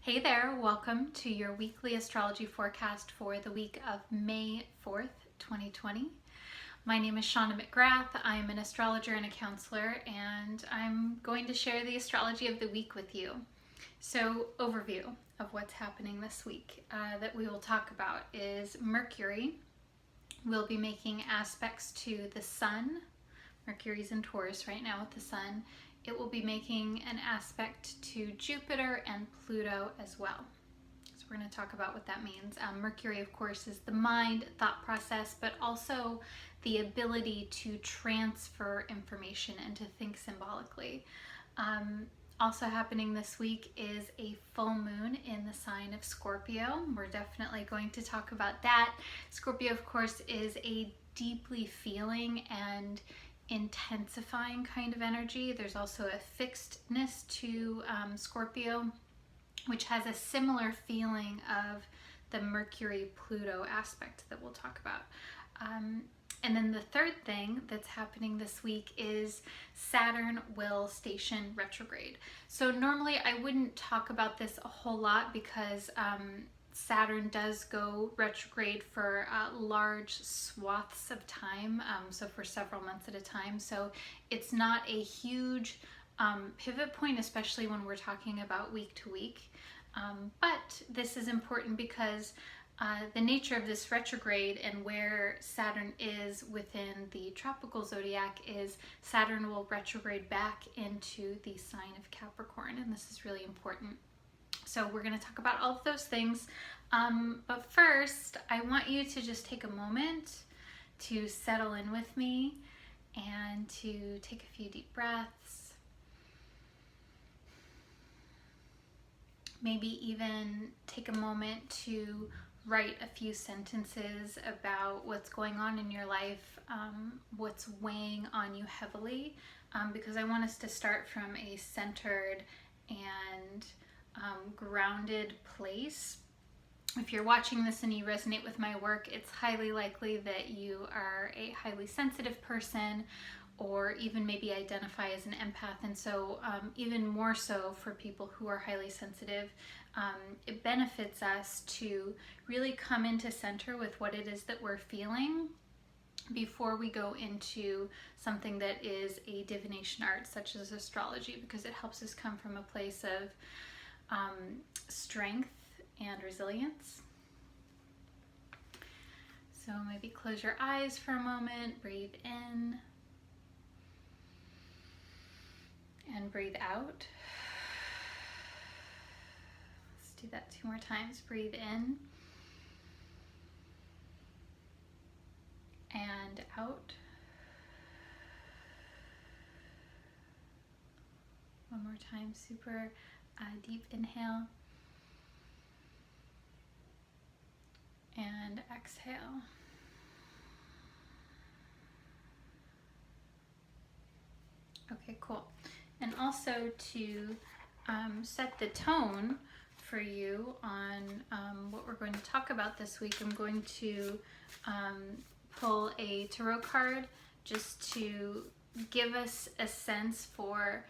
Hey there, welcome to your weekly astrology forecast for the week of May 4th, 2020. My name is Shauna McGrath. I'm an astrologer and a counselor, and I'm going to share the astrology of the week with you. So, overview of what's happening this week that we will talk about is Mercury will be making aspects to the Sun. Mercury's in Taurus right now with the Sun. It will be making an aspect to Jupiter and Pluto as well. So we're going to talk about what that means. Mercury, of course, is the mind, thought process, but also the ability to transfer information and to think symbolically. Also happening this week is a full moon in the sign of Scorpio. We're definitely going to talk about that. Scorpio, of course, is a deeply feeling and intensifying kind of energy. There's also a fixedness to Scorpio, which has a similar feeling of the Mercury-Pluto aspect that we'll talk about. And then the third thing that's happening this week is Saturn will station retrograde. So normally I wouldn't talk about this a whole lot because Saturn does go retrograde for large swaths of time, so for several months at a time. So it's not a huge pivot point, especially when we're talking about week to week. But this is important because the nature of this retrograde and where Saturn is within the tropical zodiac is Saturn will retrograde back into the sign of Capricorn, and this is really important. So we're going to talk about all of those things. But first, I want you to just take a moment to settle in with me and to take a few deep breaths. Maybe even take a moment to write a few sentences about what's going on in your life, what's weighing on you heavily, because I want us to start from a centered and grounded place. If you're watching this and you resonate with my work, it's highly likely that you are a highly sensitive person or even maybe identify as an empath. And so even more so for people who are highly sensitive, it benefits us to really come into center with what it is that we're feeling before we go into something that is a divination art such as astrology, because it helps us come from a place of strength and resilience. So maybe close your eyes for a moment, breathe in and breathe out. Let's do that 2 more times. Breathe in and out. One more time, super deep inhale and exhale. Okay, cool. And also to set the tone for you on what we're going to talk about this week, I'm going to pull a tarot card just to give us a sense for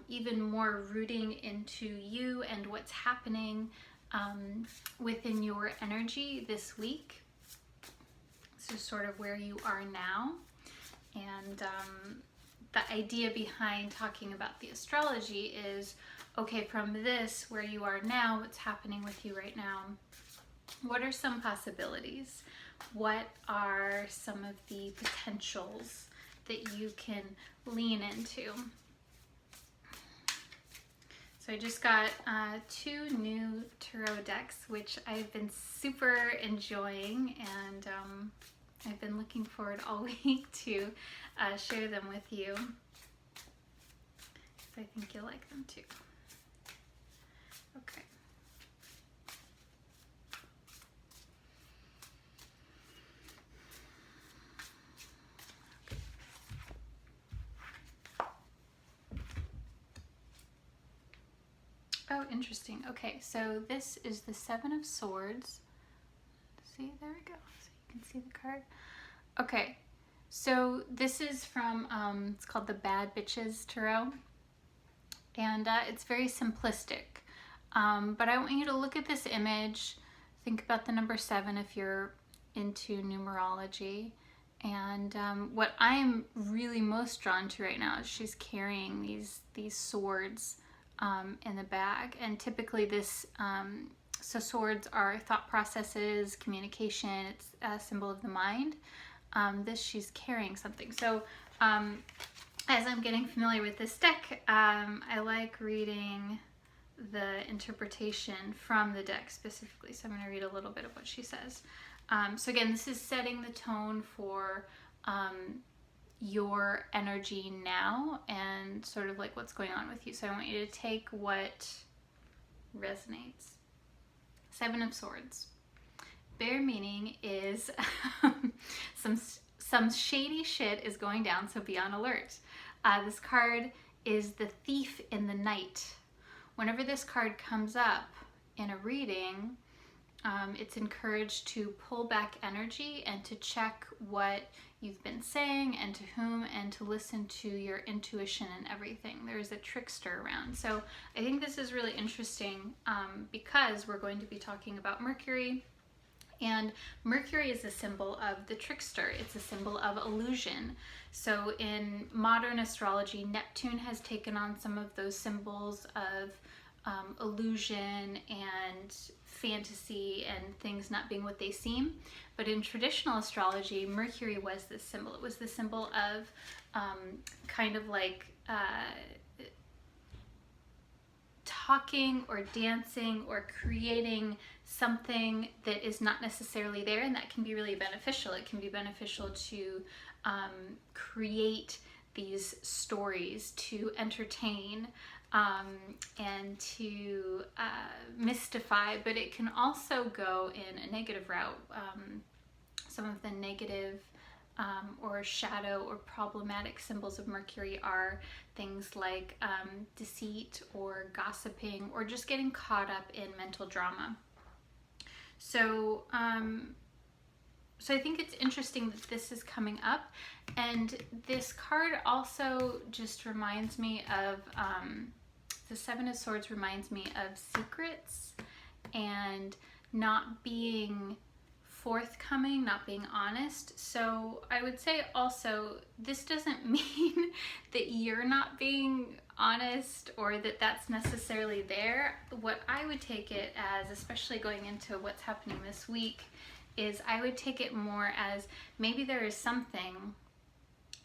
even more rooting into you and what's happening within your energy this week. So sort of where you are now. And the idea behind talking about the astrology is, okay, from this, where you are now, what's happening with you right now, what are some possibilities? What are some of the potentials that you can lean into? So I just got 2 new tarot decks, which I've been super enjoying, and I've been looking forward all week to share them with you. So I think you'll like them too. Okay. Oh, interesting. Okay, so this is the 7 of Swords. See, there we go. So you can see the card. Okay, so this is from, it's called the Bad Bitches Tarot. And it's very simplistic. But I want you to look at this image, think about the number 7 if you're into numerology. And what I am really most drawn to right now is she's carrying these swords in the bag. And typically so swords are thought processes, communication, it's a symbol of the mind. She's carrying something. So as I'm getting familiar with this deck, I like reading the interpretation from the deck specifically. So I'm going to read a little bit of what she says. So again, this is setting the tone for your energy now and sort of like what's going on with you. So I want you to take what resonates. 7 of Swords. Bare meaning is some shady shit is going down, so be on alert. This card is the Thief in the Night. Whenever this card comes up in a reading, it's encouraged to pull back energy and to check what you've been saying and to whom, and to listen to your intuition and everything. There's a trickster around. So I think this is really interesting because we're going to be talking about Mercury. And Mercury is a symbol of the trickster. It's a symbol of illusion. So in modern astrology, Neptune has taken on some of those symbols of illusion and fantasy and things not being what they seem. But in traditional astrology, Mercury was this symbol. It was the symbol of kind of like talking or dancing or creating something that is not necessarily there, and that can be really beneficial. It can be beneficial to create these stories, to entertain, and to mystify, but it can also go in a negative route. Some of the negative or shadow or problematic symbols of Mercury are things like deceit or gossiping or just getting caught up in mental drama. So I think it's interesting that this is coming up, and this card also just reminds me of the 7 of Swords reminds me of secrets and not being forthcoming, not being honest. So I would say also, this doesn't mean that you're not being honest or that that's necessarily there. What I would take it as, especially going into what's happening this week, is I would take it more as maybe there is something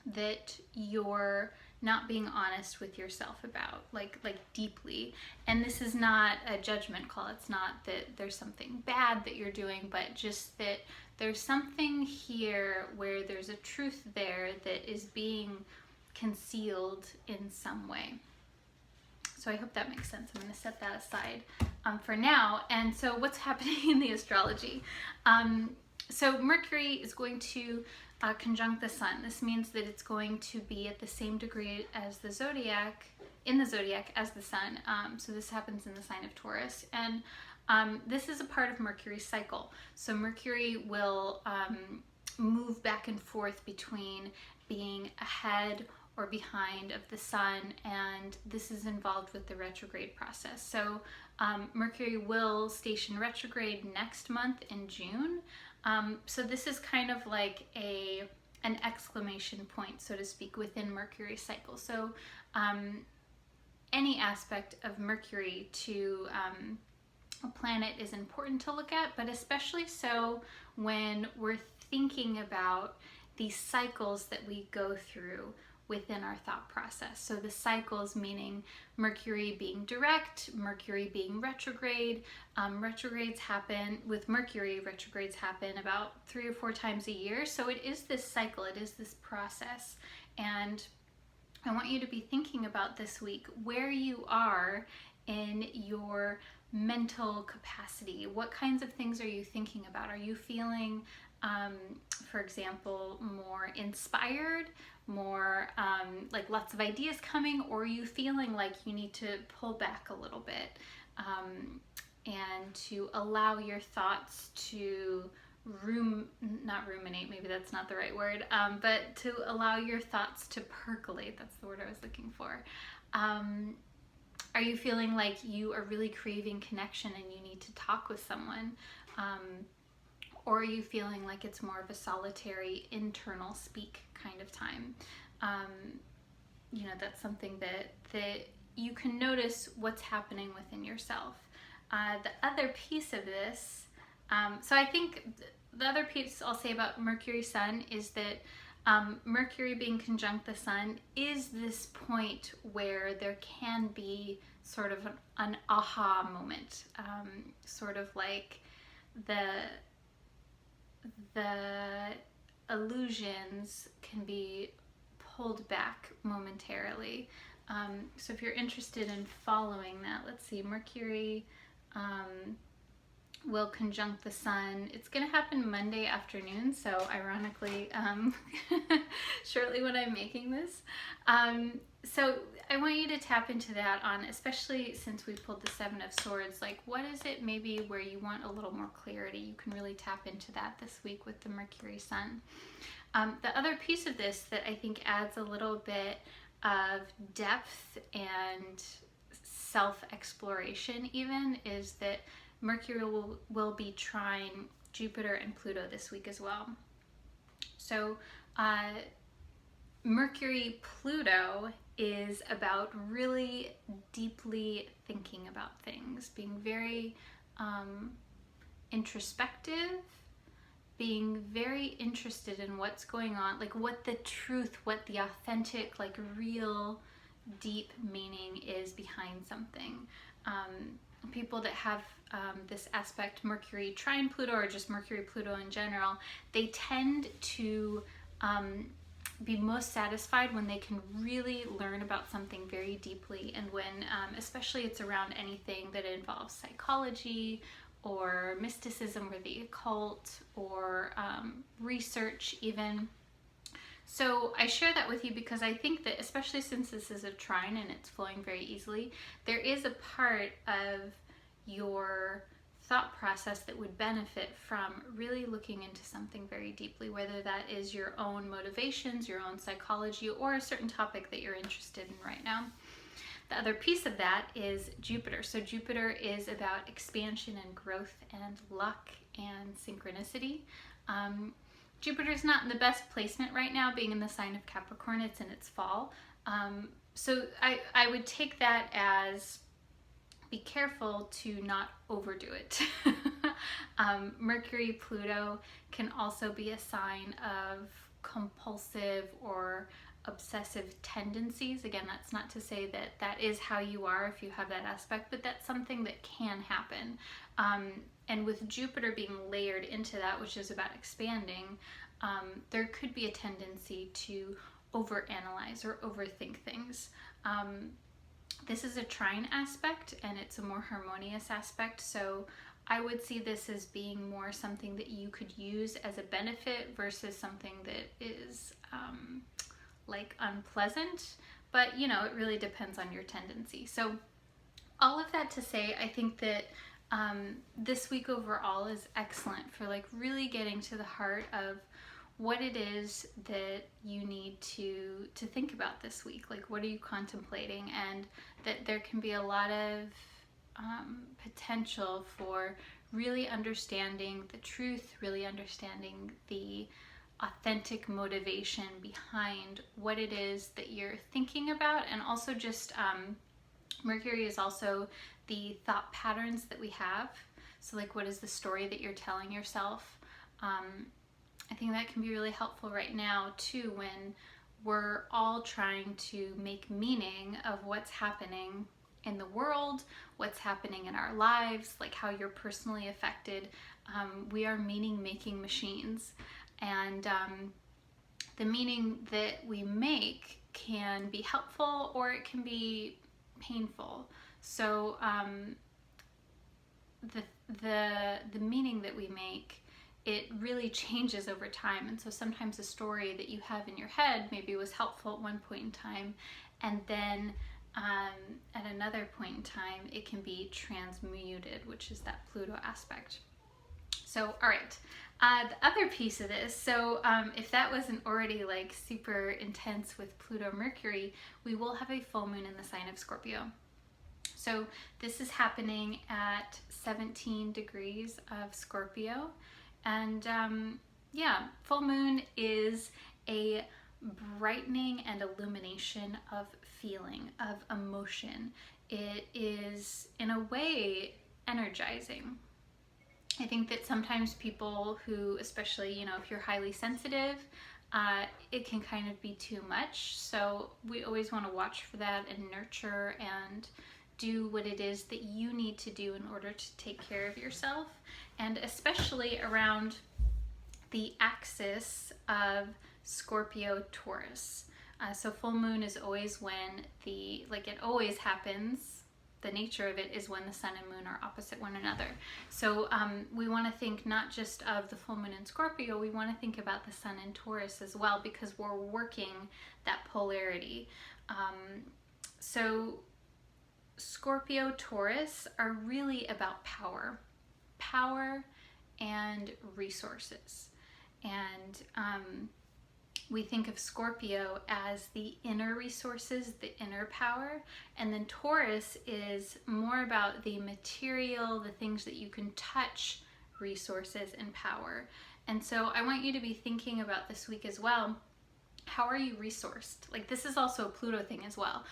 that you're not being honest with yourself about, like deeply. And this is not a judgment call. It's not that there's something bad that you're doing, but just that there's something here where there's a truth there that is being concealed in some way. So I hope that makes sense. I'm going to set that aside for now. And so what's happening in the astrology? So Mercury is going to conjunct the Sun. This means that it's going to be at the same degree as the zodiac, in the zodiac as the Sun. So this happens in the sign of Taurus. And this is a part of Mercury's cycle. So Mercury will move back and forth between being ahead or behind of the Sun, and this is involved with the retrograde process. So Mercury will station retrograde next month in June. So this is kind of like an exclamation point, so to speak, within Mercury's cycle. So any aspect of Mercury to a planet is important to look at, but especially so when we're thinking about these cycles that we go through within our thought process. So the cycles meaning Mercury being direct, Mercury being retrograde. Retrogrades happen with Mercury, retrogrades happen about 3 or 4 times a year. So it is this cycle, it is this process. And I want you to be thinking about this week where you are in your mental capacity. What kinds of things are you thinking about? Are you feeling, for example, more inspired, more like lots of ideas coming, or are you feeling like you need to pull back a little bit and to allow your thoughts to not ruminate, maybe that's not the right word, but to allow your thoughts to percolate? That's the word I was looking for. Are you feeling like you are really craving connection and you need to talk with someone? Or are you feeling like it's more of a solitary internal speak kind of time? You know, that's something that you can notice what's happening within yourself. The other piece of this, so I think the other piece I'll say about Mercury Sun is that Mercury being conjunct the Sun is this point where there can be sort of an aha moment, sort of like the illusions can be pulled back momentarily. So if you're interested in following that, let's see, Mercury will conjunct the Sun. It's going to happen Monday afternoon, so ironically, shortly when I'm making this. So I want you to tap into that on, especially since we pulled the Seven of Swords, like what is it maybe where you want a little more clarity? You can really tap into that this week with the Mercury Sun. The other piece of this that I think adds a little bit of depth and self-exploration even is that Mercury will be trine Jupiter and Pluto this week as well. So Mercury-Pluto is about really deeply thinking about things, being very introspective, being very interested in what's going on, like what the truth, what the authentic, like real deep meaning is behind something. People that have this aspect Mercury trine Pluto or just Mercury Pluto in general, they tend to be most satisfied when they can really learn about something very deeply, and when especially it's around anything that involves psychology or mysticism or the occult or research even. So I share that with you because I think that, especially since this is a trine and it's flowing very easily, there is a part of your thought process that would benefit from really looking into something very deeply, whether that is your own motivations, your own psychology, or a certain topic that you're interested in right now. The other piece of that is Jupiter. So Jupiter is about expansion and growth and luck and synchronicity. Jupiter's not in the best placement right now, being in the sign of Capricorn. It's in its fall. So I would take that as be careful to not overdo it. Mercury, Pluto can also be a sign of compulsive or obsessive tendencies. Again, that's not to say that that is how you are if you have that aspect, but that's something that can happen. And with Jupiter being layered into that, which is about expanding, there could be a tendency to overanalyze or overthink things. This is a trine aspect and it's a more harmonious aspect, so I would see this as being more something that you could use as a benefit versus something that is like unpleasant, but you know, it really depends on your tendency. So all of that to say, I think that this week overall is excellent for like really getting to the heart of what it is that you need to think about this week. Like, what are you contemplating? And that there can be a lot of potential for really understanding the truth, really understanding the authentic motivation behind what it is that you're thinking about. And also just Mercury is also the thought patterns that we have. So like, what is the story that you're telling yourself? I think that can be really helpful right now too, when we're all trying to make meaning of what's happening in the world, what's happening in our lives, like how you're personally affected. We are meaning-making machines, and the meaning that we make can be helpful or it can be painful. So the meaning that we make, it really changes over time. And so sometimes a story that you have in your head maybe was helpful at one point in time, and then at another point in time it can be transmuted, which is that Pluto aspect. So all right, the other piece of this, so if that wasn't already like super intense with Pluto Mercury, we will have a full moon in the sign of Scorpio. So this is happening at 17 degrees of Scorpio. And yeah, full moon is a brightening and illumination of feeling, of emotion. It is, in a way, energizing. I think that sometimes people who, especially, you know, if you're highly sensitive, it can kind of be too much. So we always want to watch for that and nurture and do what it is that you need to do in order to take care of yourself. And especially around the axis of Scorpio Taurus. So full moon is always when it always happens. The nature of it is when the sun and moon are opposite one another. So we want to think not just of the full moon in Scorpio, we want to think about the sun in Taurus as well, because we're working that polarity. So Scorpio Taurus are really about power and resources. And we think of Scorpio as the inner resources, the inner power, and then Taurus is more about the material, the things that you can touch, resources and power. And so I want you to be thinking about this week as well. How are you resourced? Like, this is also a Pluto thing as well.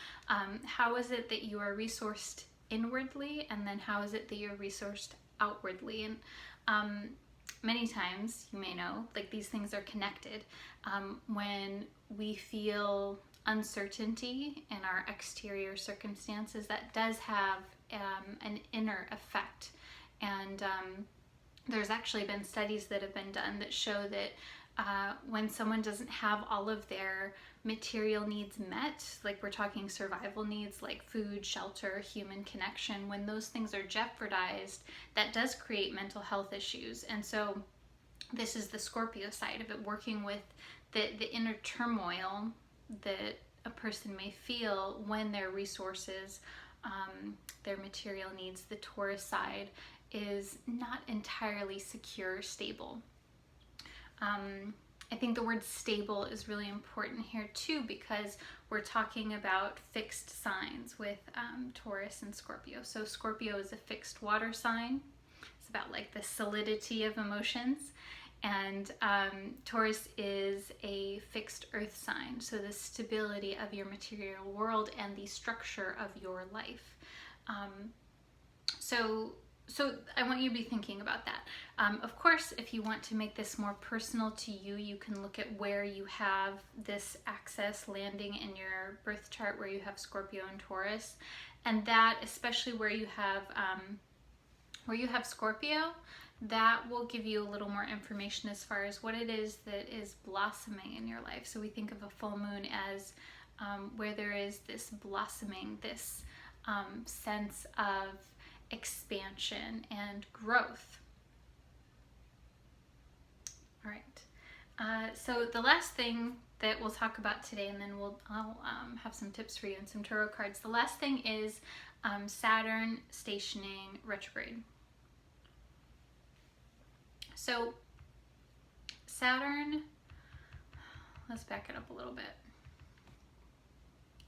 How is it that you are resourced inwardly, and then how is it that you're resourced outwardly? And many times, you may know, like, these things are connected. When we feel uncertainty in our exterior circumstances, that does have an inner effect. And there's actually been studies that have been done that show that when someone doesn't have all of their material needs met, like we're talking survival needs like food, shelter, human connection, when those things are jeopardized, that does create mental health issues. And so this is the Scorpio side of it, working with the inner turmoil that a person may feel when their resources, their material needs, the Taurus side, is not entirely secure, stable. I think the word stable is really important here too, because we're talking about fixed signs with Taurus and Scorpio. So Scorpio is a fixed water sign. It's about like the solidity of emotions. And Taurus is a fixed earth sign. So the stability of your material world and the structure of your life. So I want you to be thinking about that. Of course, if you want to make this more personal to you, you can look at where you have this axis landing in your birth chart, where you have Scorpio and Taurus. And that, especially where you have Scorpio, that will give you a little more information as far as what it is that is blossoming in your life. So we think of a full moon as where there is this blossoming, this sense of expansion and growth. All right. So the last thing that we'll talk about today, and then I'll have some tips for you and some tarot cards. The last thing is Saturn stationing retrograde. So Saturn, let's back it up a little bit.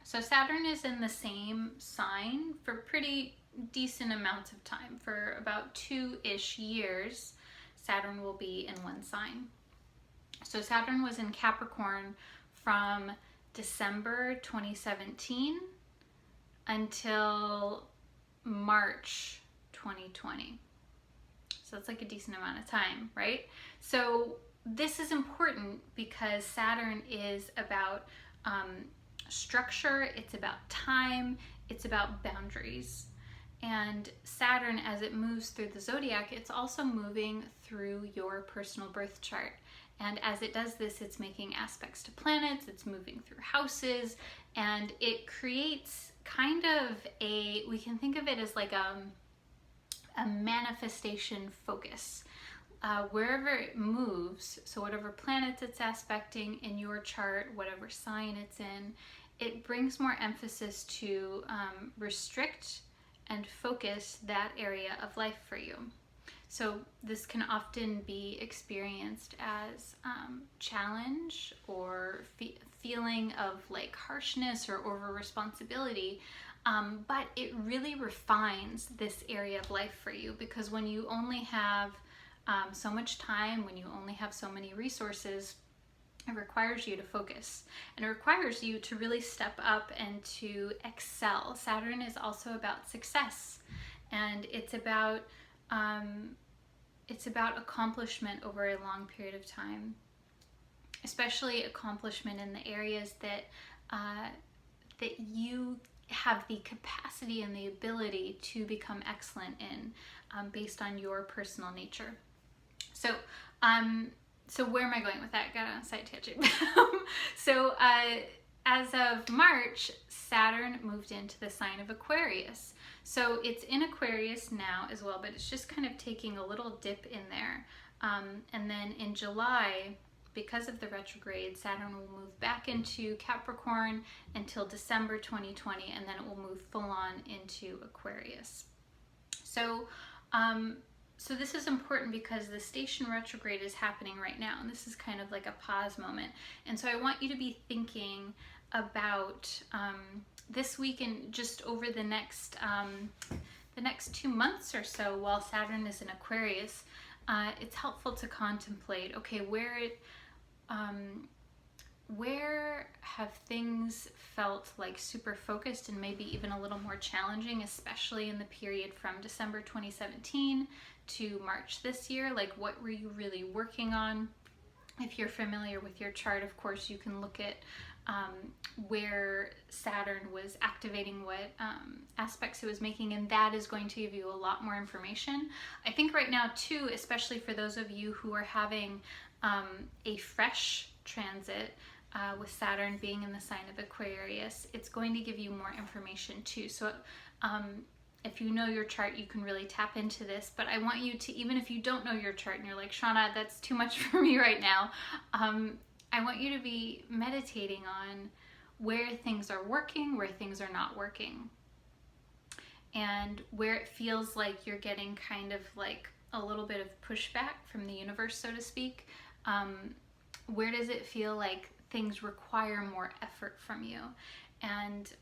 So Saturn is in the same sign for pretty decent amounts of time. For about 2-ish years, Saturn will be in one sign. So Saturn was in Capricorn from December 2017 until March 2020. So that's like a decent amount of time, right? So this is important because Saturn is about structure, it's about time, it's about boundaries. And Saturn, as it moves through the zodiac, it's also moving through your personal birth chart. And as it does this, it's making aspects to planets, it's moving through houses, and it creates kind of we can think of it as like a manifestation focus. Wherever it moves, so whatever planets it's aspecting in your chart, whatever sign it's in, it brings more emphasis to restrict and focus that area of life for you. So this can often be experienced as challenge or feeling of like harshness or over responsibility. but it really refines this area of life for you, because when you only have so much time, when you only have so many resources, it requires you to focus, and it requires you to really step up and to excel. Saturn is also about success, and it's about accomplishment over a long period of time, especially accomplishment in the areas that that you have the capacity and the ability to become excellent in, based on your personal nature. So where am I going with that? Got on a side tangent. So as of March, Saturn moved into the sign of Aquarius. So it's in Aquarius now as well, but it's just kind of taking a little dip in there. And then in July, because of the retrograde, Saturn will move back into Capricorn until December 2020, and then it will move full on into Aquarius. So so this is important because the station retrograde is happening right now, and this is kind of like a pause moment. And so I want you to be thinking about this week and just over the next 2 months or so, while Saturn is in Aquarius, it's helpful to contemplate, okay, where have things felt like super focused and maybe even a little more challenging, especially in the period from December 2017 to March this year? Like, what were you really working on? If you're familiar with your chart, of course, you can look at where Saturn was activating what aspects it was making, and that is going to give you a lot more information. I think right now too, especially for those of you who are having a fresh transit with Saturn being in the sign of Aquarius, it's going to give you more information too. So if you know your chart, you can really tap into this, but I want you to, even if you don't know your chart and you're like, Shauna, that's too much for me right now, I want you to be meditating on where things are working, where things are not working, and where it feels like you're getting kind of like a little bit of pushback from the universe, so to speak. Where does it feel like things require more effort from you? And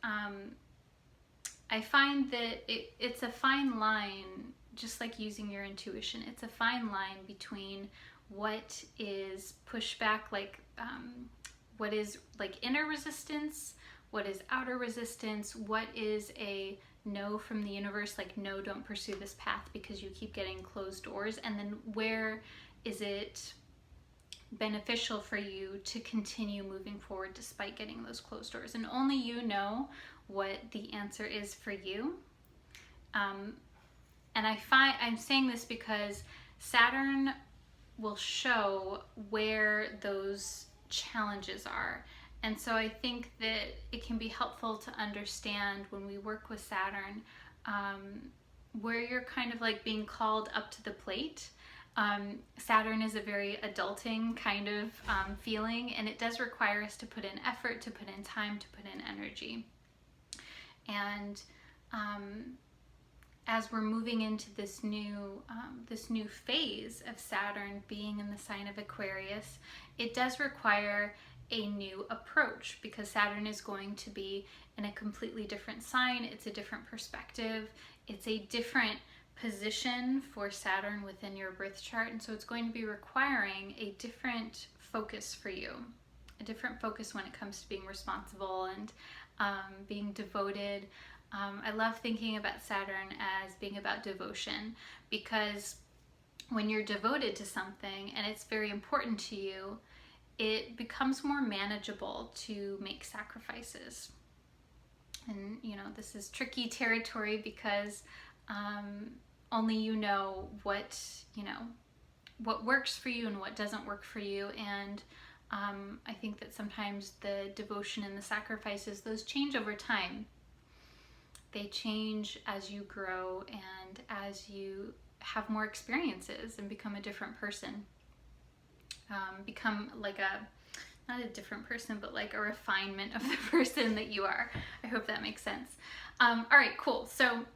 I find that it's a fine line, just like using your intuition. It's a fine line between what is pushback, like what is like inner resistance, what is outer resistance, what is a no from the universe, like no, don't pursue this path because you keep getting closed doors, and then where is it beneficial for you to continue moving forward despite getting those closed doors. And only you know what the answer is for you. And I'm saying this because Saturn will show where those challenges are. And so I think that it can be helpful to understand when we work with Saturn, where you're kind of like being called up to the plate. Saturn is a very adulting kind of feeling, and it does require us to put in effort, to put in time, to put in energy. And as we're moving into this new phase of Saturn being in the sign of Aquarius, it does require a new approach, because Saturn is going to be in a completely different sign. It's a different perspective. It's a different position for Saturn within your birth chart, and so it's going to be requiring a different focus for you, a different focus when it comes to being responsible and being devoted. I love thinking about Saturn as being about devotion, because when you're devoted to something and it's very important to you, it becomes more manageable to make sacrifices. And you know, this is tricky territory because only you know what works for you and what doesn't work for you. And I think that sometimes the devotion and the sacrifices, those change over time. They change as you grow and as you have more experiences and become a different person. Become like not a different person, but like a refinement of the person that you are. I hope that makes sense. All right, cool. So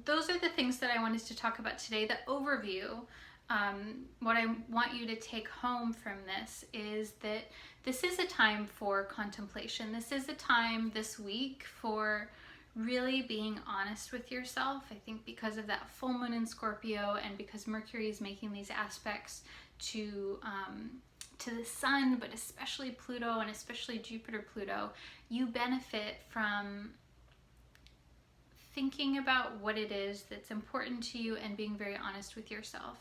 those are the things that I wanted to talk about today. The overview what I want you to take home from this is that this is a time for contemplation. This is a time this week for really being honest with yourself. I think because of that full moon in Scorpio, and because Mercury is making these aspects to the sun, but especially Pluto and especially Jupiter-Pluto, you benefit from thinking about what it is that's important to you and being very honest with yourself.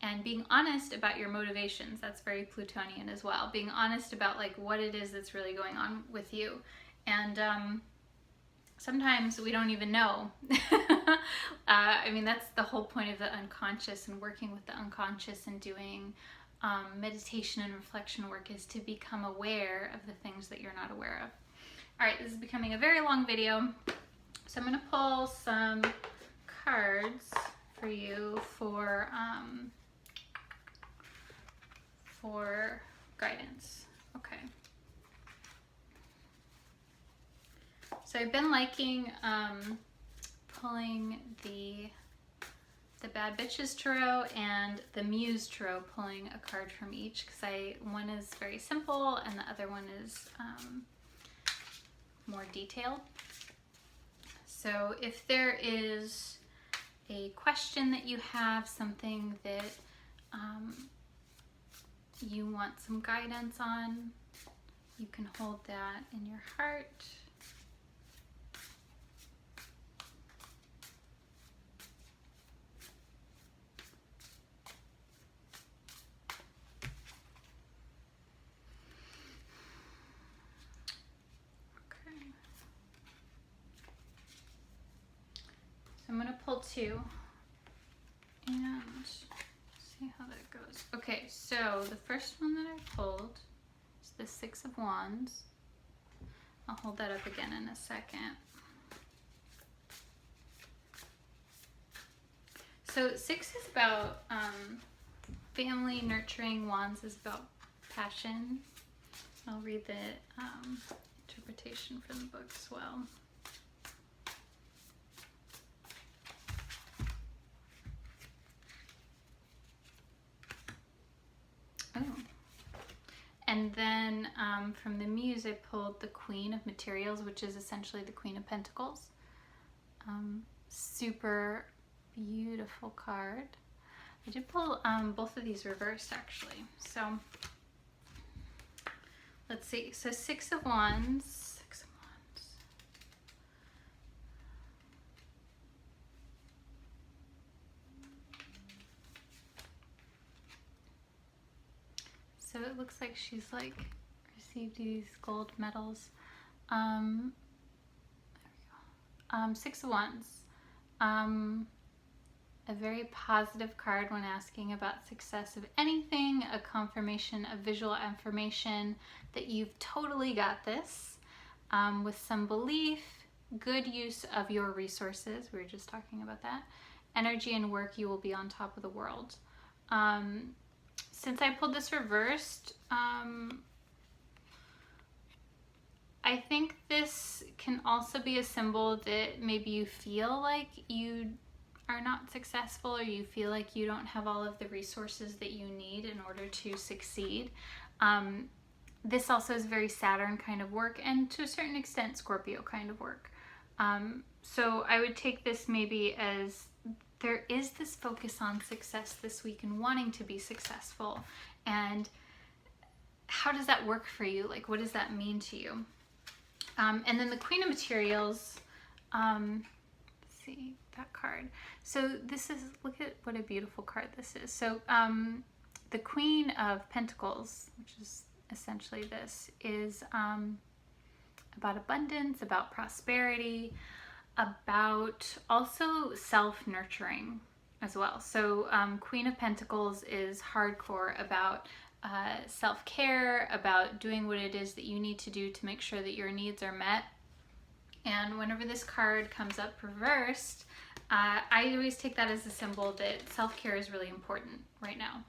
And being honest about your motivations, that's very Plutonian as well. Being honest about like what it is that's really going on with you. And sometimes we don't even know. I mean, that's the whole point of the unconscious, and working with the unconscious and doing meditation and reflection work, is to become aware of the things that you're not aware of. All right, this is becoming a very long video, so I'm going to pull some cards for you for guidance. Okay. So I've been liking pulling the Bad Bitches Tarot and the Muse Tarot, pulling a card from each, because one is very simple and the other one is more detailed. So if there is a question that you have, something that you want some guidance on, you can hold that in your heart. So I'm going to pull two and see how that goes. Okay, so the first one that I pulled is the Six of Wands. I'll hold that up again in a second. So six is about family, nurturing. Wands is about passion. I'll read the interpretation from the book as well. Oh. And then from the Muse, I pulled the Queen of Materials, which is essentially the Queen of Pentacles. Super beautiful card. I did pull both of these reversed, actually. So let's see. So Six of Wands. So it looks like she's like received these gold medals. There we go. Six of Wands. A very positive card when asking about success of anything, a confirmation, a visual affirmation that you've totally got this, with some belief, good use of your resources. We were just talking about that. Energy and work, you will be on top of the world. Since I pulled this reversed, I think this can also be a symbol that maybe you feel like you are not successful, or you feel like you don't have all of the resources that you need in order to succeed. This also is very Saturn kind of work, and to a certain extent Scorpio kind of work. So I would take this maybe as there is this focus on success this week and wanting to be successful. And how does that work for you? Like, what does that mean to you? And then the Queen of Materials, let's see that card. So this is, look at what a beautiful card this is. So the Queen of Pentacles, which is essentially this, is about abundance, about prosperity, about also self-nurturing as well. So Queen of Pentacles is hardcore about self-care, about doing what it is that you need to do to make sure that your needs are met. And whenever this card comes up reversed, I always take that as a symbol that self-care is really important right now.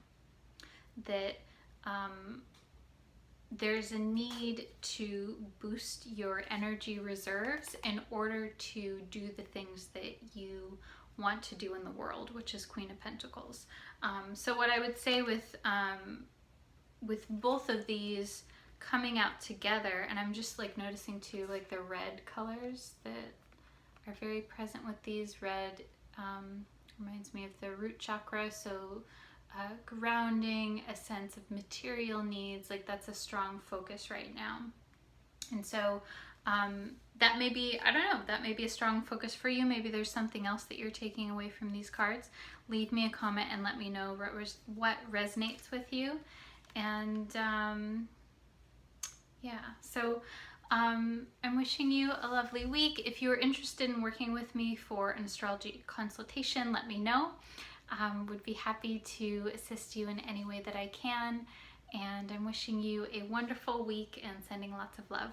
That there's a need to boost your energy reserves in order to do the things that you want to do in the world, which is Queen of Pentacles. So what I would say with both of these coming out together, and I'm just like noticing too, like the red colors that are very present with these. Red reminds me of the root chakra, so grounding, a sense of material needs, like that's a strong focus right now. And so that may be, I don't know, that may be a strong focus for you. Maybe there's something else that you're taking away from these cards. Leave me a comment and let me know what resonates with you. And yeah, so I'm wishing you a lovely week. If you're interested in working with me for an astrology consultation, let me know. Would be happy to assist you in any way that I can. And I'm wishing you a wonderful week and sending lots of love.